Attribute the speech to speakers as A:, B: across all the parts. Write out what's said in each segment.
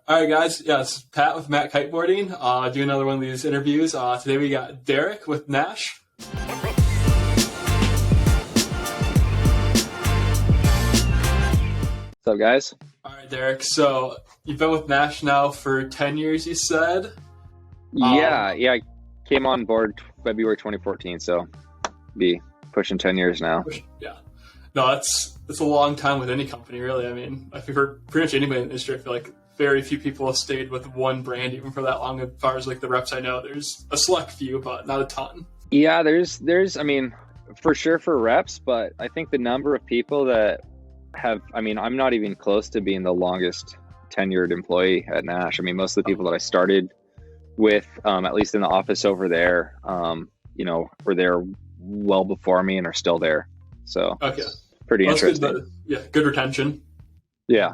A: All right, guys. Yeah, it's Pat with MACkite Kiteboarding. Do another one of these interviews. Today we got Derek with Naish.
B: What's up, guys?
A: All right, Derek. So you've been with Naish now for 10 years, you said?
B: Yeah. I came on board February 2014, so be pushing 10 years now.
A: Yeah. No, it's a long time with any company, really. I mean, I think for pretty much anybody in the industry, I feel like very few people have stayed with one brand even for that long. As far as like the reps I know, there's a select few, but not a ton.
B: Yeah, there's I mean, for sure for reps, but I think the number of people that have, I mean, I'm not even close to being the longest tenured employee at Naish. I mean, most of the people that I started with, at least in the office over there, were there well before me and are still there. So
A: okay,
B: pretty interesting.
A: Good retention.
B: Yeah.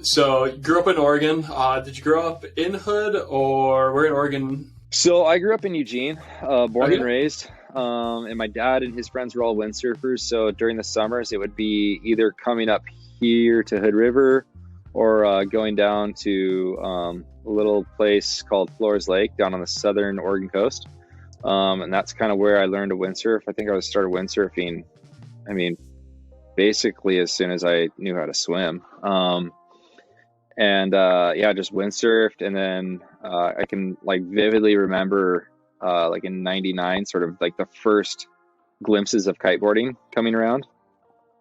A: So you grew up in Oregon. Did you grow up in Hood or where in Oregon?
B: So I grew up in Eugene, born and raised. And my dad and his friends were all windsurfers. So during the summers, it would be either coming up here to Hood River or going down to a little place called Flores Lake down on the southern Oregon coast. And that's kind of where I learned to windsurf. I think I started windsurfing, basically as soon as I knew how to swim. Just windsurfed. And then I can vividly remember in 99, sort of like the first glimpses of kiteboarding coming around.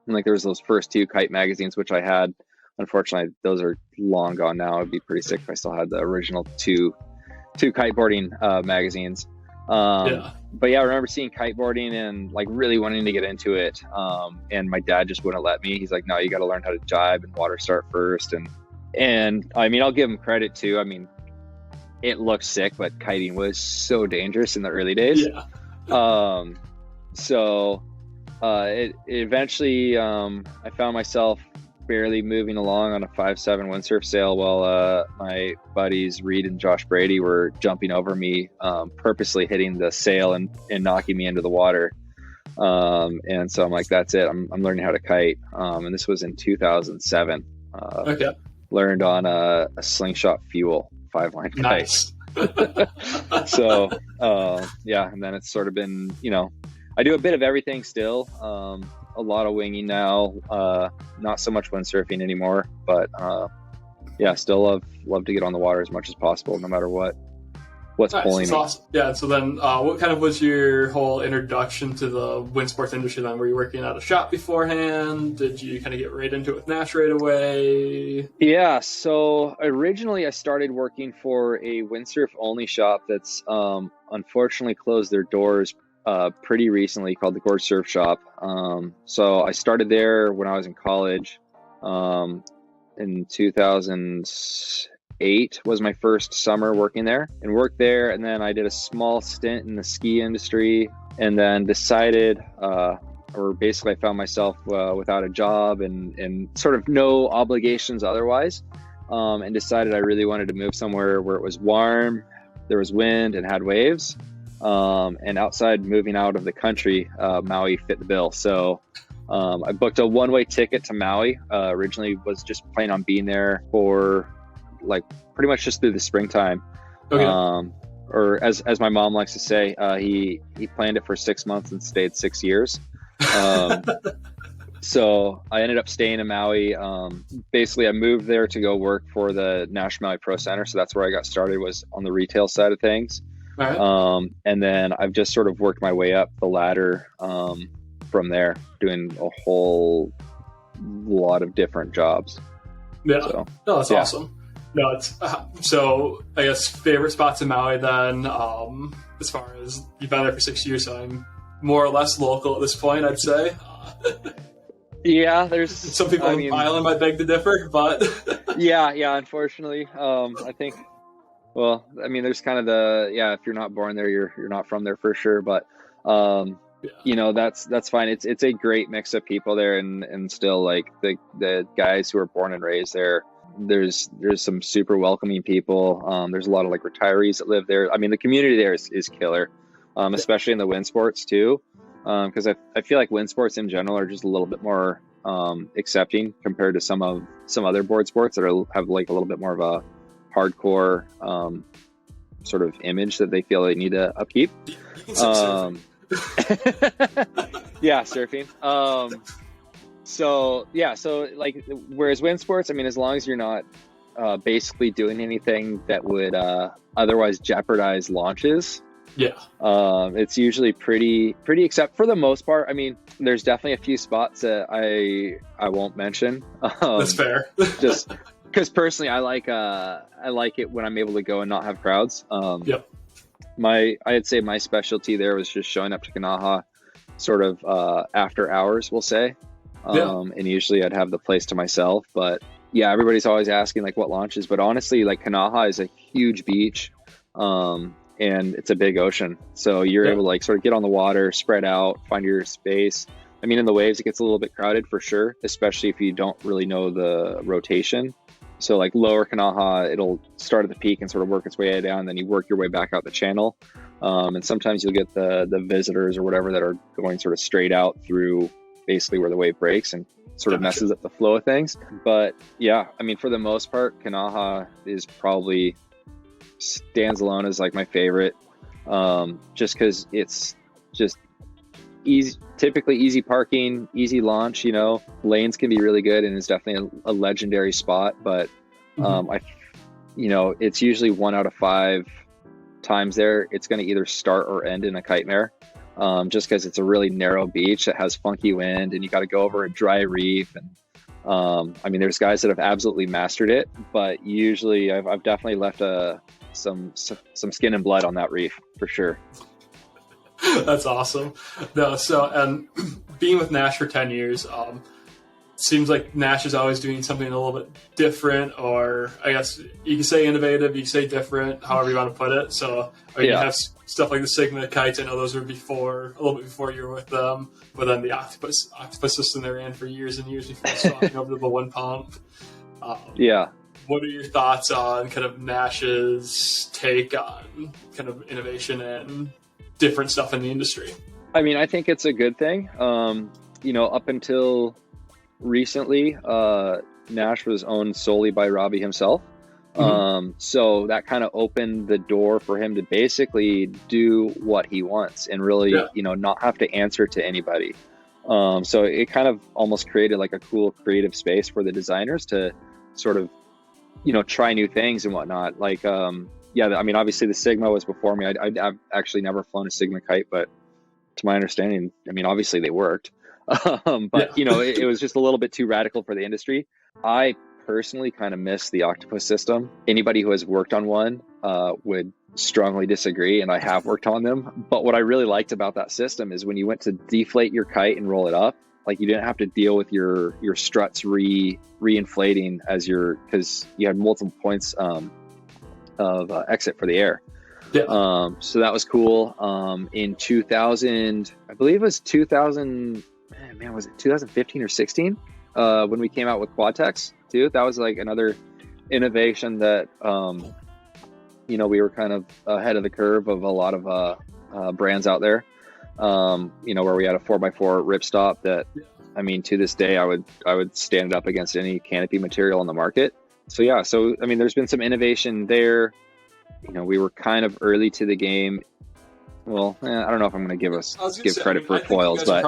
B: And there was those first two kite magazines, which I had. Unfortunately, those are long gone now. It'd be pretty sick if I still had the original two kiteboarding magazines. But yeah, I remember seeing kiteboarding and really wanting to get into it. And my dad just wouldn't let me. He's like, no, you got to learn how to jibe and water start first. And I mean, I'll give him credit too. I mean, it looked sick, but kiting was so dangerous in the early days. Yeah. It eventually, I found myself barely moving along on a 5.7 windsurf sail while my buddies Reed and Josh Brady were jumping over me, purposely hitting the sail and knocking me into the water. And so I'm like, that's it. I'm learning how to kite. And this was in 2007.
A: Okay.
B: Learned on a Slingshot Fuel 5-line kite.
A: Nice.
B: So, and then it's sort of been, I do a bit of everything still. A lot of winging now, not so much windsurfing anymore, but still love to get on the water as much as possible, no matter what's
A: nice.
B: pulling me.
A: Awesome. Yeah. So then, what kind of was your whole introduction to the wind sports industry? Then, were you working at a shop beforehand? Did you kind of get right into it with Naish right away?
B: Yeah. So originally, I started working for a windsurf only shop that's unfortunately closed their doors pretty recently, called the Gorge Surf Shop. So I started there when I was in college. In 2008 was my first summer working there, and worked there. And then I did a small stint in the ski industry, and then decided, basically I found myself without a job and sort of no obligations otherwise, and decided I really wanted to move somewhere where it was warm, there was wind, and had waves. And outside moving out of the country, Maui fit the bill. So I booked a one-way ticket to Maui. Originally was just planning on being there for pretty much just through the springtime. Okay. Or as my mom likes to say, he planned it for 6 months and stayed 6 years. So I ended up staying in Maui. Basically I moved there to go work for the National Maui Pro Center. So that's where I got started, was on the retail side of things.
A: All right.
B: And then I've just sort of worked my way up the ladder from there, doing a whole lot of different jobs.
A: Yeah,
B: so,
A: no, that's awesome. No, it's so I guess favorite spots in Maui then, as far as you've been there for 6 years, so I'm more or less local at this point, I'd say.
B: Yeah, there's
A: some people on the island might beg to differ, but
B: yeah, unfortunately, I think. Well, I mean, there's kind of if you're not born there, you're not from there for sure. But, that's fine. It's a great mix of people there, and still the guys who are born and raised there, there's some super welcoming people. There's a lot of retirees that live there. I mean, the community there is killer, especially in the wind sports too. Because I feel like wind sports in general are just a little bit more accepting compared to some other board sports that have a little bit more of hardcore sort of image that they feel they need to upkeep.
A: You can say surfing.
B: Yeah, surfing. So like, whereas wind sports, I mean, as long as you're not basically doing anything that would otherwise jeopardize launches, it's usually pretty except for the most part. I mean, there's definitely a few spots that I won't mention.
A: That's fair.
B: Just because personally I like it when I'm able to go and not have crowds. I'd say my specialty there was just showing up to Kanaha sort of after hours, we'll say. And usually I'd have the place to myself, but yeah, everybody's always asking like what launches, but honestly, like, Kanaha is a huge beach, and it's a big ocean. So you're able to like sort of get on the water, spread out, find your space. I mean, in the waves, it gets a little bit crowded for sure, especially if you don't really know the rotation. So like lower Kanaha, it'll start at the peak and sort of work its way down, and then you work your way back out the channel. And sometimes you'll get the visitors or whatever that are going sort of straight out through basically where the wave breaks and sort of messes up the flow of things. But yeah, I mean, for the most part, Kanaha is probably stands alone as like my favorite, just because it's just easy, typically easy parking, easy launch. You know, lanes can be really good, and it's definitely a legendary spot. But it's usually 1 out of 5 times there, it's going to either start or end in a kite mare. Just because it's a really narrow beach that has funky wind, and you got to go over a dry reef. And I mean, there's guys that have absolutely mastered it, but usually I've definitely left some skin and blood on that reef for sure.
A: That's awesome. No, so being with Naish for 10 years, seems like Naish is always doing something a little bit different, or I guess you can say innovative, you can say different, however you want to put it. So you have stuff like the Sigma kites. I know those were a little bit before you were with them, but then the octopus system they ran for years and years before swapping over to the one pump. What are your thoughts on kind of Naish's take on kind of innovation and different stuff in the industry?
B: I mean, I think it's a good thing. Up until recently, Naish was owned solely by Robbie himself. So that kind of opened the door for him to basically do what he wants and really, not have to answer to anybody. So it kind of almost created like a cool creative space for the designers to sort of, try new things and whatnot. Like, I mean, obviously the Sigma was before me. I've actually never flown a Sigma kite, but to my understanding, I mean, obviously they worked. It was just a little bit too radical for the industry. I personally kind of miss the octopus system. Anybody who has worked on one would strongly disagree, and I have worked on them. But what I really liked about that system is when you went to deflate your kite and roll it up, like, you didn't have to deal with your struts re-inflating because you had multiple points of exit for the air. So that was cool. In 2000, I believe it was 2000. Man, was it 2015 or 16 when we came out with Quadtex too? That was like another innovation that we were kind of ahead of the curve of a lot of brands out there. Where we had a 4x4 ripstop that, I mean, to this day I would stand it up against any canopy material on the market. So I mean, there's been some innovation there. We were kind of early to the game. Well, I don't know if I'm going to give credit for foils, but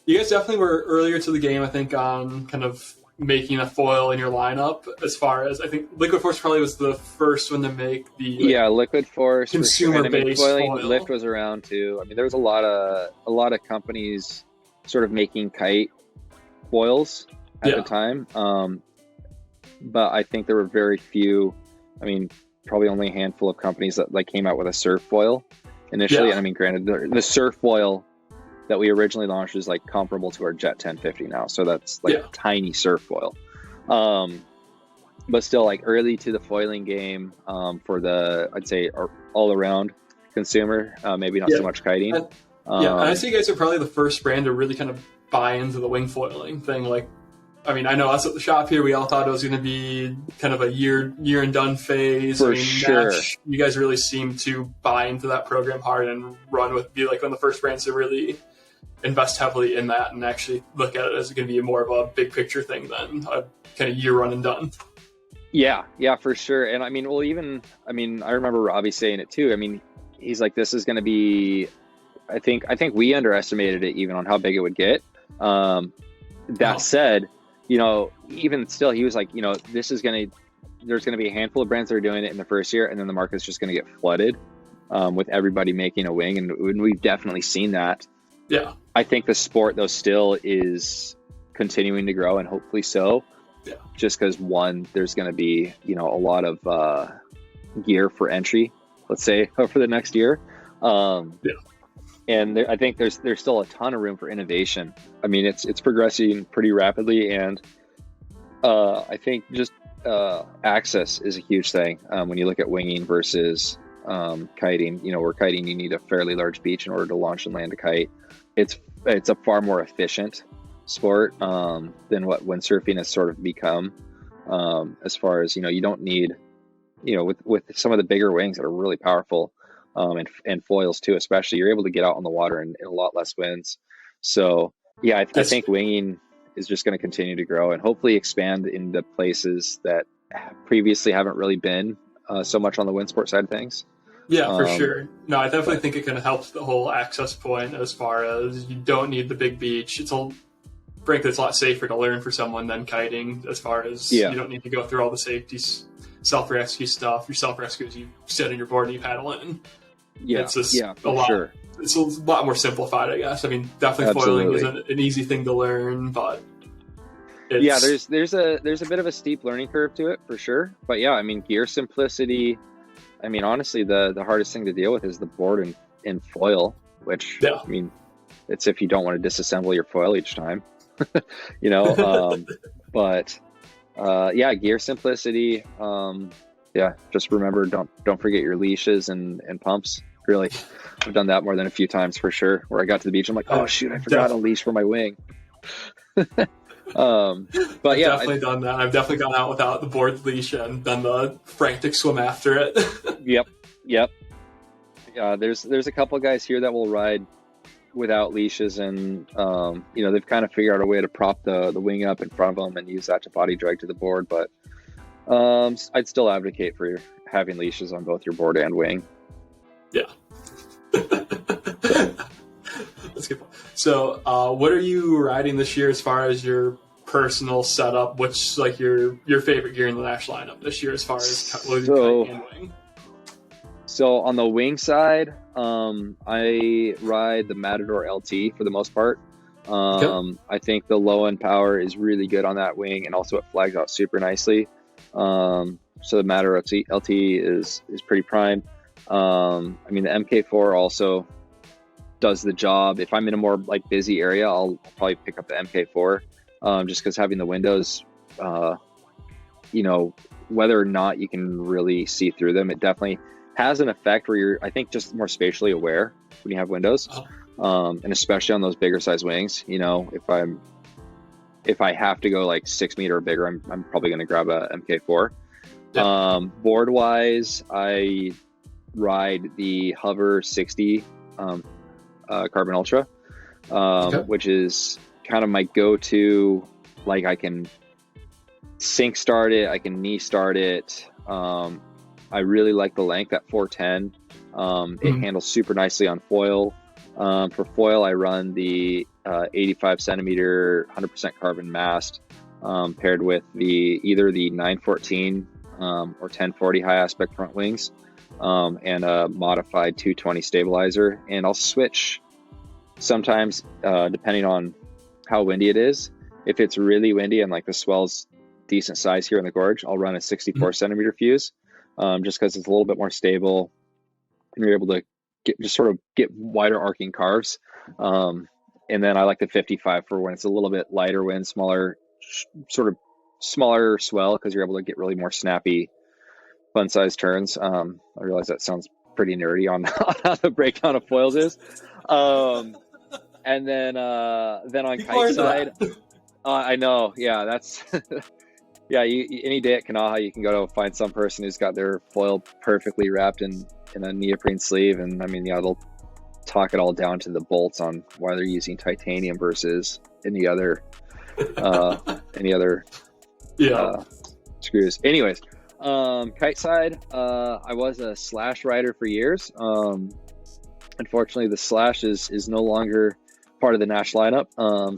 A: you guys definitely were earlier to the game, I think, on kind of making a foil in your lineup. As far as I think, Liquid Force probably was the first one to make the
B: Liquid Force
A: consumer-based foil.
B: Lift was around too. I mean, there was a lot of companies sort of making kite foils at the time, but I think there were very few. I mean, probably only a handful of companies that like came out with a surf foil initially. And I mean, granted, the surf foil that we originally launched is like comparable to our Jet 1050 now, so that's like a tiny surf foil. But still, like, early to the foiling game for the, I'd say, all around consumer, maybe not so much kiting.
A: And I see you guys are probably the first brand to really kind of buy into the wing foiling thing. Like, I mean, I know us at the shop here, we all thought it was going to be kind of a year and done phase.
B: For sure.
A: You guys really seem to buy into that program hard and be like one of the first brands to really invest heavily in that and actually look at it as going to be more of a big picture thing than a kind of year run and done.
B: Yeah, for sure. And I mean, well, even, I mean, I remember Robbie saying it too. I mean, he's like, this is going to be, I think we underestimated it even on how big it would get. That
A: Oh,
B: said, even still, he was like, there's going to be a handful of brands that are doing it in the first year, and then the market's just going to get flooded with everybody making a wing. And we've definitely seen that.
A: yeah,
B: I think the sport, though, still is continuing to grow, and hopefully so.
A: yeah,
B: Just because, one, there's going to be, a lot of gear for entry, let's say, over the next year.
A: yeah.
B: And I think there's still a ton of room for innovation. I mean, it's progressing pretty rapidly, and I think just access is a huge thing when you look at winging versus kiting. Where kiting, you need a fairly large beach in order to launch and land a kite. It's a far more efficient sport than what windsurfing has sort of become. As far as you don't need, with some of the bigger wings that are really powerful, and foils too, especially, you're able to get out on the water in a lot less winds. So yeah, I think winging is just going to continue to grow and hopefully expand into places that previously haven't really been so much on the wind sport side of things.
A: Yeah, for sure. No, I definitely think it can help the whole access point as far as you don't need the big beach. Frankly, it's a lot safer to learn for someone than kiting, as far as you don't need to go through all the safeties, self-rescue stuff. Your self-rescue is you sit on your board and you paddle in.
B: Yeah,
A: it's just
B: for sure.
A: It's a lot more simplified, I guess. I mean, definitely foiling isn't an easy thing to learn, but
B: there's a bit of a steep learning curve to it for sure. But yeah, I mean, gear simplicity. I mean, honestly, the hardest thing to deal with is the board and foil, which I mean, it's if you don't want to disassemble your foil each time, but gear simplicity. Just remember, don't forget your leashes and pumps. Really, I've done that more than a few times for sure, where I got to the beach, I'm like, oh shoot, I forgot a leash for my wing. But yeah,
A: I've definitely done that. I've definitely gone out without the board leash and done the frantic swim after it.
B: Yep. Yeah, there's a couple of guys here that will ride without leashes, and they've kind of figured out a way to prop the wing up in front of them and use that to body drag to the board. But I'd still advocate for having leashes on both your board and wing.
A: Yeah. That's good. So, what are you riding this year as far as your personal setup? What's like your favorite gear in the Naish lineup this year as far as kiting and wing?
B: So on the wing side, I ride the Matador LT for the most part. I think the low end power is really good on that wing, and also it flags out super nicely. So the Matador LT is pretty prime. I mean, the MK4 also does the job. If I'm in a more like busy area, I'll probably pick up the MK4, just because having the windows, whether or not you can really see through them, it definitely has an effect where you're, I think, just more spatially aware when you have windows, and especially on those bigger size wings. If I have to go like 6 meter or bigger, I'm probably going to grab a MK4. Yeah. Board wise, I ride the Hover 60 Carbon Ultra, which is kind of my go-to. Like, I can sink start it, I can knee start it. I really like the length at 410. It handles super nicely on foil. For foil, I run the 85 centimeter 100% carbon mast, paired with either the 914 or 1040 high aspect front wings, and a modified 220 stabilizer. And I'll switch sometimes depending on how windy it is. If it's really windy and like the swell's decent size here in the gorge, I'll run a 64 centimeter fuse, just because it's a little bit more stable and you're able to get wider arcing carves. And then I like the 55 for when it's a little bit lighter wind, smaller swell, because you're able to get really more snappy, fun sized turns. I realize that sounds pretty nerdy on how the breakdown of foils is. And then on kite side, I know, yeah, that's yeah. Any day at Kanaha, you can go to find some person who's got their foil perfectly wrapped in a neoprene sleeve, and I mean, yeah, they'll talk it all down to the bolts on why they're using titanium versus any other screws. Anyways, kite side, I was a slash rider for years. Unfortunately, the slash is no longer part of the Nash lineup.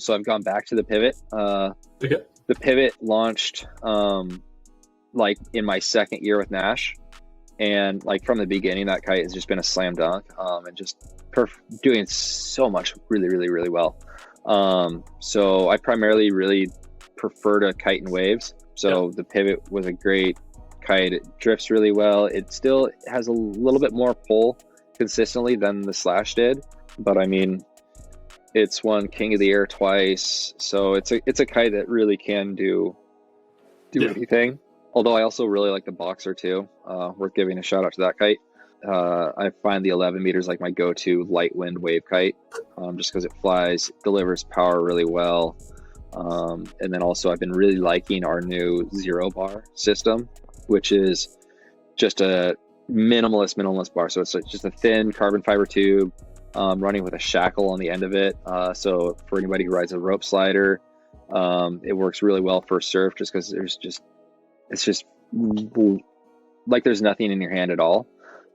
B: So I've gone back to the pivot.
A: Okay.
B: The pivot launched like in my second year with Nash, and like from the beginning, that kite has just been a slam dunk, and just doing so much really well. So I primarily really prefer to kite in waves. So the pivot was a great kite. It drifts really well. It still has a little bit more pull consistently than the slash did, but I mean, it's won King of the Air twice, so it's a kite that really can do anything. Although I also really like the Boxer too. Worth giving a shout out to that kite. I find the 11 meters like my go-to light wind wave kite, just because it flies, delivers power really well. And then also I've been really liking our new zero bar system, which is just a minimalist bar. So it's just a thin carbon fiber tube, running with a shackle on the end of it. So for anybody who rides a rope slider, it works really well for surf, just because it's just like there's nothing in your hand at all.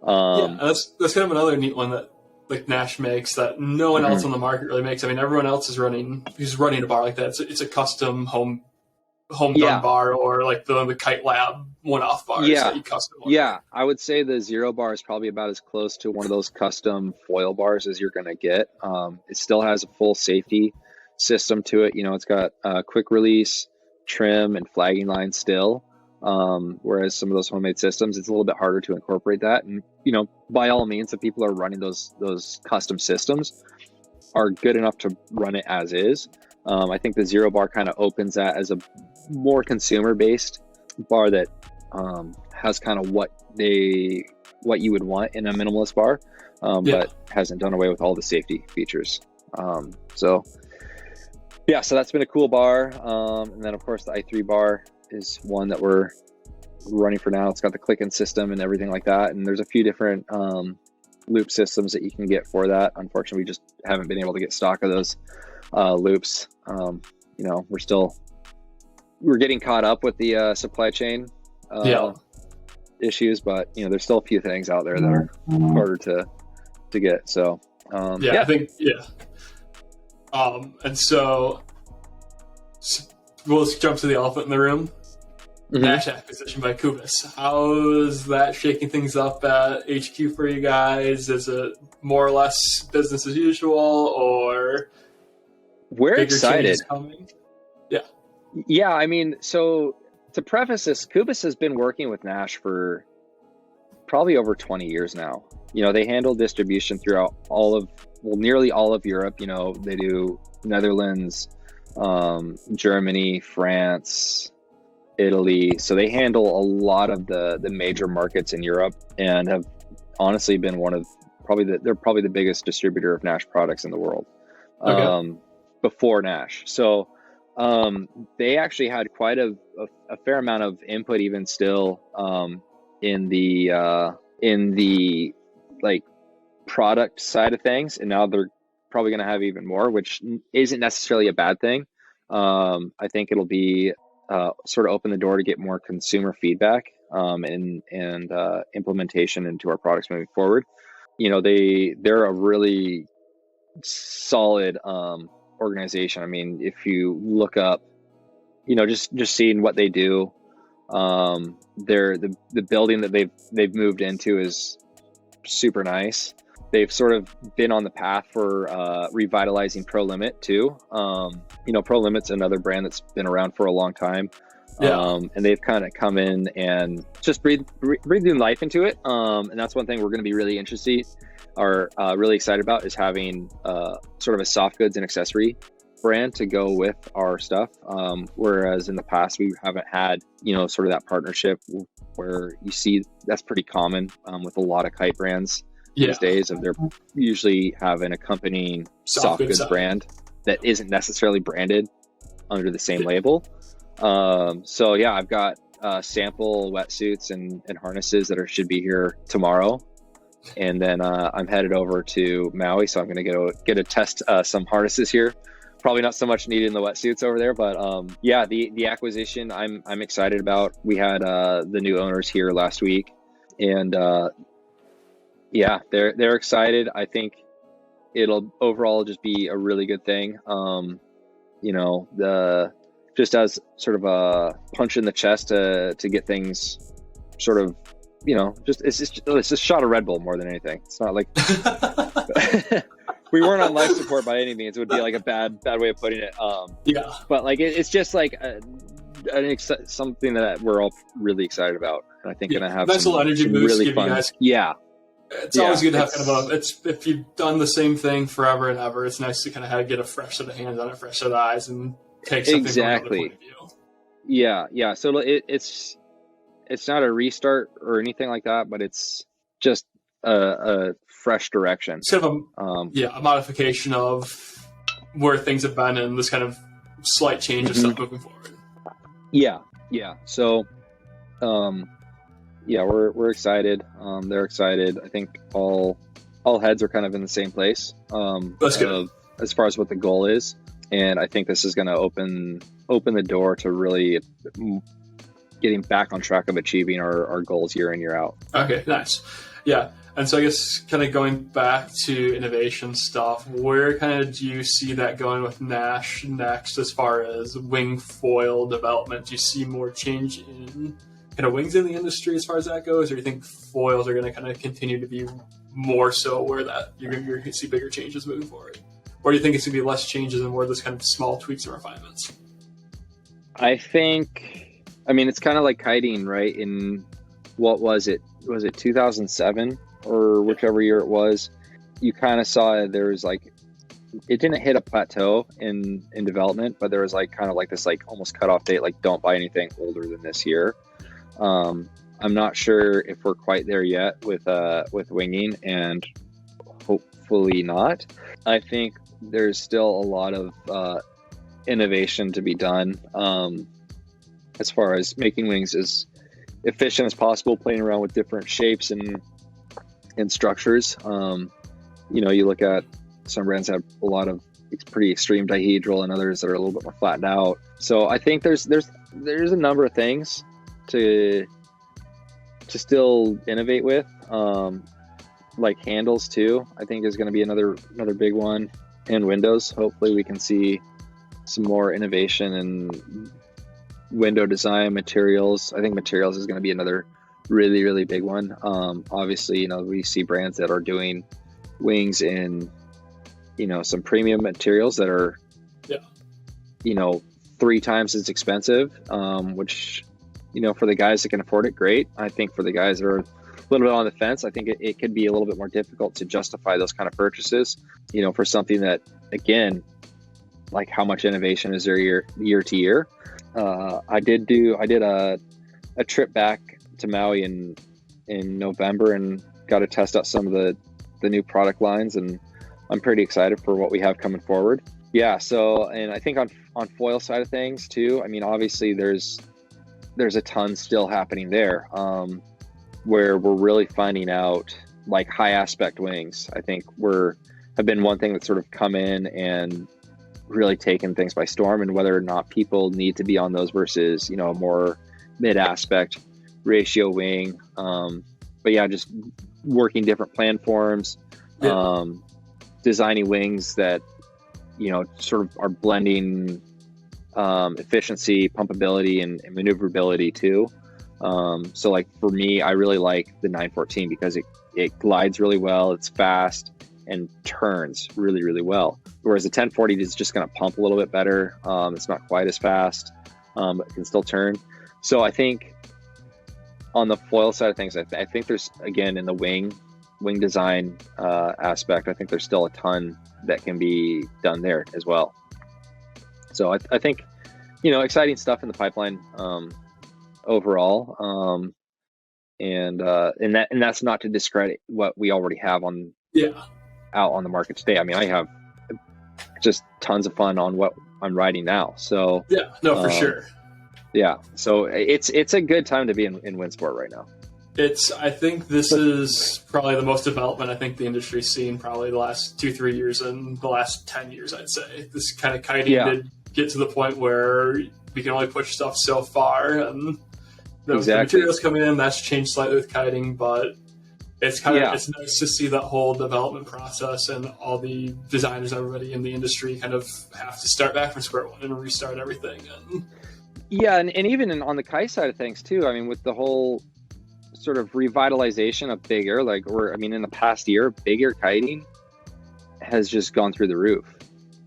A: That's kind of another neat one that like Nash makes that no one else on the market really makes. I mean, everyone else is running a bar like that. It's a custom home done bar, or like the Kite Lab one-off bars that you custom.
B: I would say the zero bar is probably about as close to one of those custom foil bars as you're going to get. It still has a full safety system to it. You know, it's got quick release, trim, and flagging line still. Whereas some of those homemade systems, it's a little bit harder to incorporate that. And, you know, by all means, if people are running those custom systems, are good enough to run it as is. I think the zero bar kind of opens that as a more consumer based bar that has kind of what you would want in a minimalist bar, but hasn't done away with all the safety features. So that's been a cool bar. And then of course the i3 bar is one that we're running for now. It's got the click-in system and everything like that, and there's a few different loop systems that you can get for that. Unfortunately, we just haven't been able to get stock of those loops. You know, we're getting caught up with the supply chain issues, but you know, there's still a few things out there that are harder to get. So
A: I think and so we'll just jump to the elephant in the room. Nash acquisition by Kubis. How's that shaking things up at HQ for you guys? Is it more or less business as usual, or
B: we're excited?
A: Coming?
B: Yeah. I mean, so to preface this, Kubis has been working with Nash for probably over 20 years now. You know, they handle distribution throughout nearly all of Europe. You know, they do Netherlands, Germany, France, Italy. So they handle a lot of the major markets in Europe, and have honestly been they're probably the biggest distributor of Nash products in the world, before Nash. So they actually had quite a fair amount of input even still in the like product side of things, and now they're probably going to have even more, which isn't necessarily a bad thing. I think it'll be sort of open the door to get more consumer feedback and implementation into our products moving forward. You know, they're a really solid organization. I mean, if you look up, you know, just seeing what they do, the building that they've moved into is super nice. They've sort of been on the path for revitalizing Pro Limit too. You know, Pro Limit's another brand that's been around for a long time. And they've kind of come in and just breathe new life into it. And that's one thing we're going to be really really excited about, is having sort of a soft goods and accessory brand to go with our stuff. Whereas in the past, we haven't had, you know, sort of that partnership where you see that's pretty common with a lot of kite brands these days, of they're usually have an accompanying soft goods brand that isn't necessarily branded under the same label. So yeah, I've got sample wetsuits and harnesses that should be here tomorrow. And then I'm headed over to Maui, so I'm going to get to test some harnesses here probably not so much needed in the wetsuits over there, but yeah, the acquisition I'm excited about. We had the new owners here last week, and yeah, they're excited. I think it'll overall just be a really good thing. You know, just as sort of a punch in the chest to get things sort of, you know, it's just a shot of Red Bull more than anything. It's not like we weren't on life support by any means. It would be like a bad way of putting it.
A: Yeah,
B: but like it's just like something that we're all really excited about, and I think gonna have
A: nice little energy boost.
B: Really
A: give
B: fun.
A: You guys.
B: Yeah,
A: it's always good to have kind of if you've done the same thing forever and ever, it's nice to kind of get a fresh set of hands on it, fresh set of eyes, and take something from another point of view.
B: Yeah. So it's not a restart or anything like that, but it's just a fresh direction.
A: Sort of a modification of where things have been and this kind of slight change of stuff moving forward. Yeah.
B: So, yeah, we're excited. They're excited. I think all heads are kind of in the same place.
A: That's good.
B: As far as what the goal is, and I think this is going to open the door to really getting back on track of achieving our goals year in, year out.
A: Okay, nice. Yeah. And so I guess kind of going back to innovation stuff, where kind of do you see that going with Naish next as far as wing foil development? Do you see more change in kind of wings in the industry as far as that goes? Or do you think foils are going to kind of continue to be more so where that you're going to see bigger changes moving forward? Or do you think it's going to be less changes and more of those kind of small tweaks and refinements?
B: I think, I mean, it's kind of like kiting, right? In what was it? Was it 2007 or whichever year it was? You kind of saw there was like, it didn't hit a plateau in development, but there was like kind of like this like almost cutoff date, like don't buy anything older than this year. I'm not sure if we're quite there yet with winging, and hopefully not. I think there's still a lot of innovation to be done as far as making wings as efficient as possible, playing around with different shapes and structures. You know, you look at some brands have a lot of pretty extreme dihedral and others that are a little bit more flattened out. So I think there's a number of things to still innovate with, like handles too. I think is going to be another big one, and windows. Hopefully we can see some more innovation in window design, materials. I think materials is going to be another really, really big one. Obviously, you know, we see brands that are doing wings in, you know, some premium materials that are, you know, 3 times as expensive, which, you know, for the guys that can afford it, great. I think for the guys that are a little bit on the fence, I think it could be a little bit more difficult to justify those kind of purchases, you know, for something that, again, like how much innovation is there year to year. I did a trip back to Maui in November and got to test out some of the new product lines, and I'm pretty excited for what we have coming forward. Yeah. So, and I think on foil side of things too, I mean, obviously there's a ton still happening there, where we're really finding out like high aspect wings. I think have been one thing that's sort of come in and really taken things by storm, and whether or not people need to be on those versus, you know, a more mid aspect ratio wing. But yeah, just working different plan forms, designing wings that, you know, sort of are blending efficiency, pumpability, and maneuverability too. So like for me, I really like the 914 because it glides really well, it's fast, and turns really, really well. Whereas the 1040 is just going to pump a little bit better. It's not quite as fast, but can still turn. So I think on the foil side of things, I think there's, again, in the wing design aspect, I think there's still a ton that can be done there as well. So I think, you know, exciting stuff in the pipeline overall. And that's not to discredit what we already have out on the market today. I mean, I have just tons of fun on what I'm riding now. So
A: for sure.
B: Yeah. So it's a good time to be in wind sport right now.
A: I think this is probably the most development I think the industry's seen probably the last 2-3 years and the last 10 years, I'd say. This kind of kiting did get to the point where we can only push stuff so far, and the materials coming in, that's changed slightly with kiting, but it's kind of it's nice to see that whole development process and all the designers, everybody in the industry kind of have to start back from square one and restart everything. And
B: even on the kite side of things too, I mean, with the whole sort of revitalization of big air, in the past year, big air kiting has just gone through the roof.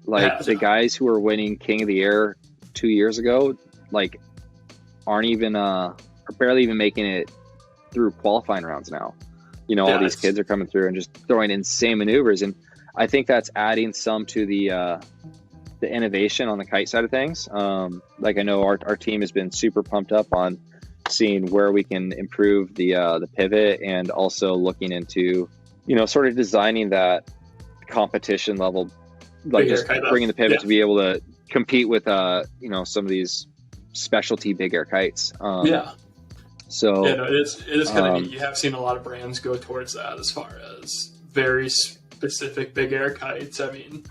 B: The guys who were winning King of the Air 2 years ago, aren't even are barely even making it through qualifying rounds now. All these kids are coming through and just throwing insane maneuvers, and I think that's adding some to the innovation on the kite side of things. I know our team has been super pumped up on seeing where we can improve the pivot, and also looking into sort of designing that competition level, just bringing the pivot to be able to compete with some of these specialty big air kites. So
A: it is kind of neat. You have seen a lot of brands go towards that as far as very specific big air kites. I mean,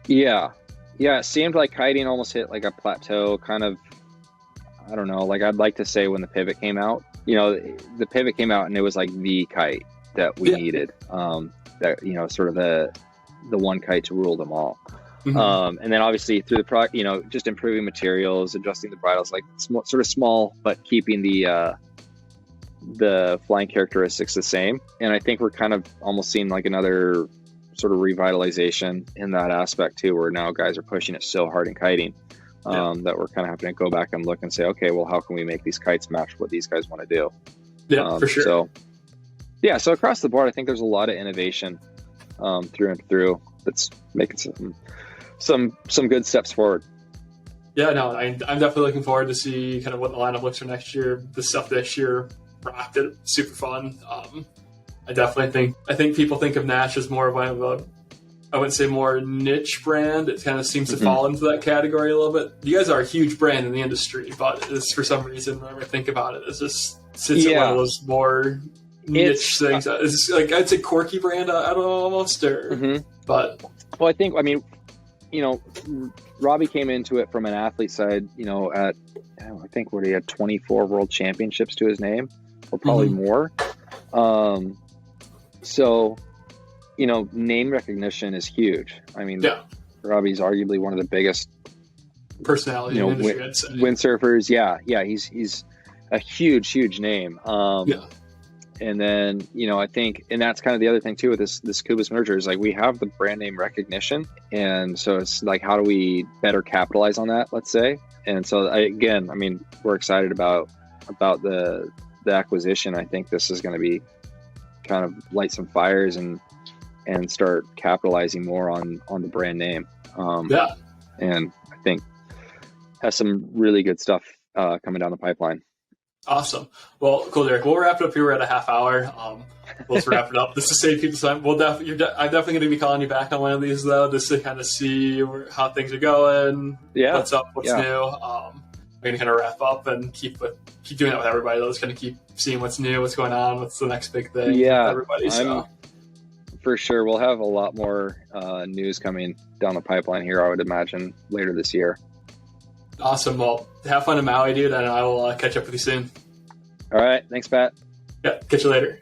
A: it seemed like kiting almost hit like a plateau, kind of. I don't know. I'd like to say when the pivot came out, the pivot came out and it was like the kite that we needed. That sort of the one kite to rule them all. Mm-hmm. And then obviously through the product, just improving materials, adjusting the bridles, sort of small, but keeping the flying characteristics the same. And I think we're kind of almost seeing another sort of revitalization in that aspect too, where now guys are pushing it so hard in kiting that we're kind of having to go back and look and say, okay, well, how can we make these kites match what these guys want to do? Yeah, for sure.
B: So across the board, I think there's a lot of innovation through and through that's making some good steps forward.
A: Yeah, no, I'm definitely looking forward to see kind of what the lineup looks for next year. The stuff this year rocked it, super fun. I think people think of Naish as more of I wouldn't say more niche brand. It kind of seems to fall into that category a little bit. You guys are a huge brand in the industry, but it's, for some reason, whenever I think about it, it just sits at one of those more niche things. It's I'd say quirky brand, I don't know, almost, but.
B: Well, I think, Robbie came into it from an athlete side, I think he had 24 world championships to his name, or probably more. So, name recognition is huge. Robbie's arguably one of the biggest
A: personality in the industry, I'd say.
B: Windsurfers. Yeah. He's a huge name. And then, I think, and that's kind of the other thing too with this Kubis merger is we have the brand name recognition. And so it's how do we better capitalize on that, let's say? And so we're excited about the acquisition. I think this is going to be kind of light some fires and start capitalizing more on the brand name. And I think has some really good stuff coming down the pipeline.
A: Awesome. Well, cool, Derek. We'll wrap it up here. We're at a half hour. Let's wrap it up. Just to save people time. I'm definitely going to be calling you back on one of these, though, just to kind of see how things are going. Yeah. What's up? What's new? We're going to kind of wrap up and keep doing that with everybody. Let's kind of keep seeing what's new, what's going on, what's the next big thing.
B: Yeah.
A: Everybody.
B: For sure. We'll have a lot more news coming down the pipeline here, I would imagine, later this year.
A: Awesome. Well, have fun in Maui, dude, and I will catch up with you soon.
B: All right. Thanks, Pat.
A: Yeah. Catch you later.